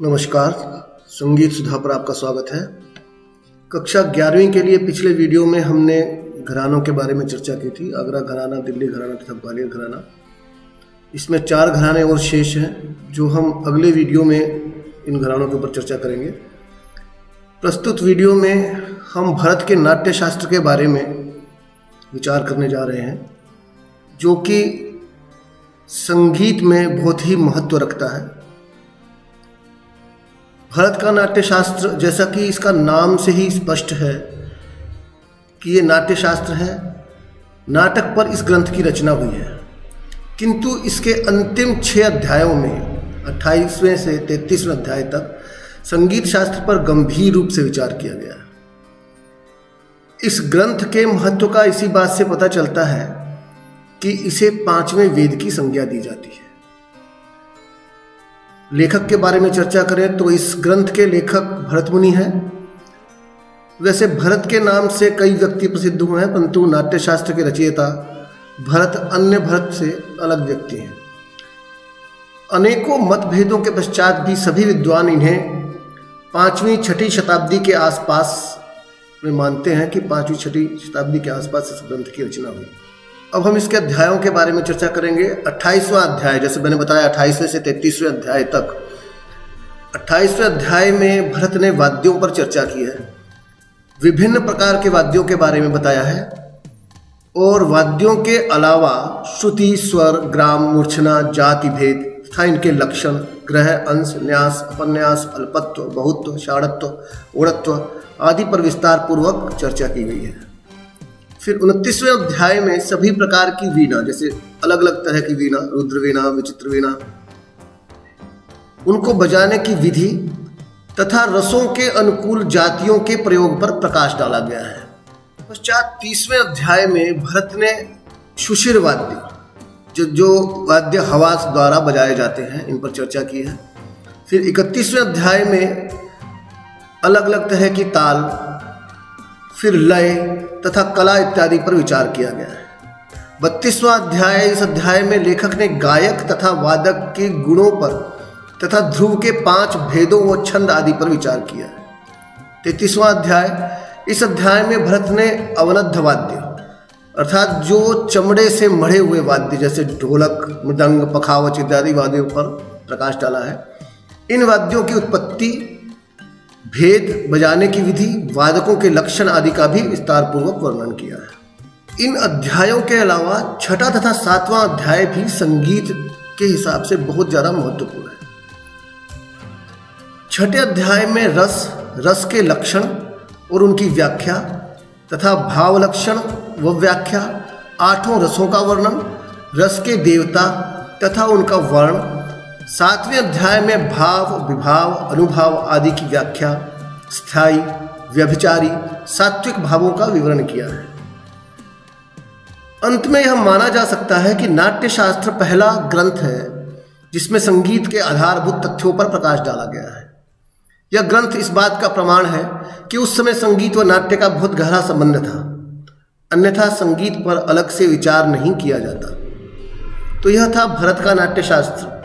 नमस्कार, संगीत सुधा पर आपका स्वागत है। कक्षा 11वीं के लिए पिछले वीडियो में हमने घरानों के बारे में चर्चा की थी। आगरा घराना, दिल्ली घराना तथा ग्वालियर घराना। इसमें 4 घराने और शेष हैं जो हम अगले वीडियो में इन घरानों के ऊपर चर्चा करेंगे। प्रस्तुत वीडियो में हम भारत के नाट्य शास्त्र के बारे में विचार करने जा रहे हैं, जो कि संगीत में बहुत ही महत्व रखता है। भारत का नाट्य शास्त्र, जैसा कि इसका नाम से ही स्पष्ट है कि ये नाट्य शास्त्र है, नाटक पर इस ग्रंथ की रचना हुई है। किंतु इसके अंतिम 6 अध्यायों में 28वें से 33वें अध्याय तक संगीत शास्त्र पर गंभीर रूप से विचार किया गया है। इस ग्रंथ के महत्व का इसी बात से पता चलता है कि इसे 5वें वेद की संज्ञा दी जाती है। लेखक के बारे में चर्चा करें तो इस ग्रंथ के लेखक भरत मुनि हैं। वैसे भरत के नाम से कई व्यक्ति प्रसिद्ध हुए हैं, परंतु नाट्य शास्त्र के रचयिता भरत अन्य भरत से अलग व्यक्ति हैं। अनेकों मतभेदों के पश्चात भी सभी विद्वान इन्हें 5वीं-6वीं शताब्दी के आसपास में मानते हैं कि 5वीं-6वीं शताब्दी के आसपास इस ग्रंथ की रचना हुई। अब हम इसके अध्यायों के बारे में चर्चा करेंगे। 28वां अध्याय, जैसे मैंने बताया 28वें से 33वें अध्याय तक। 28वें अध्याय में भरत ने वाद्यों पर चर्चा की है, विभिन्न प्रकार के वाद्यों के बारे में बताया है, और वाद्यों के अलावा श्रुति, स्वर, ग्राम, मूर्छना, जाति भेद तथा इनके लक्षण, ग्रह, अंश, न्यास, अपन्यास, अल्पत्व, बहुत्व, षाढ़त्व, ऊढ़त्व आदि पर विस्तार पूर्वक चर्चा की गई है। फिर 29वें अध्याय में सभी प्रकार की वीणा, जैसे अलग अलग तरह की वीणा, रुद्र वीणा, विचित्र वीणा, उनको बजाने की विधि तथा रसों के अनुकूल जातियों के प्रयोग पर प्रकाश डाला गया है। पश्चात 30वें अध्याय में भरत ने शुशिर वाद्य, जो वाद्य हवा द्वारा बजाए जाते हैं, इन पर चर्चा की है। फिर 31वें अध्याय में अलग अलग तरह की ताल, फिर लय तथा कला इत्यादि पर विचार किया गया है। 32वां अध्याय, इस अध्याय में लेखक ने गायक तथा वादक के गुणों पर तथा ध्रुव के 5 भेदों व छंद आदि पर विचार किया है। 33वां अध्याय, इस अध्याय में भरत ने अवनद्ध वाद्य अर्थात जो चमड़े से मढ़े हुए वाद्य जैसे ढोलक, मृदंग, पखावज इत्यादि वाद्यों पर प्रकाश डाला है। इन वाद्यों की उत्पत्ति, भेद, बजाने की विधि, वादकों के लक्षण आदि का भी विस्तार पूर्वक वर्णन किया है। इन अध्यायों के अलावा 6ठा तथा 7वां अध्याय भी संगीत के हिसाब से बहुत ज्यादा महत्वपूर्ण है। 6ठे अध्याय में रस के लक्षण और उनकी व्याख्या तथा भाव लक्षण व व्याख्या, 8 रसों का वर्णन, रस के देवता तथा उनका वर्ण। 7वें अध्याय में भाव, विभाव, अनुभाव आदि की व्याख्या, स्थायी, व्यभिचारी, सात्विक भावों का विवरण किया है। अंत में यह माना जा सकता है कि नाट्य शास्त्र पहला ग्रंथ है जिसमें संगीत के आधारभूत तथ्यों पर प्रकाश डाला गया है। यह ग्रंथ इस बात का प्रमाण है कि उस समय संगीत व नाट्य का बहुत गहरा संबंध था, अन्यथा संगीत पर अलग से विचार नहीं किया जाता। तो यह था भारत का नाट्य शास्त्र।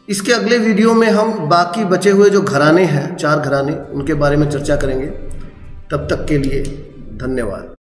इसके अगले वीडियो में हम बाकी बचे हुए जो घराने हैं, 4 घराने, उनके बारे में चर्चा करेंगे। तब तक के लिए धन्यवाद।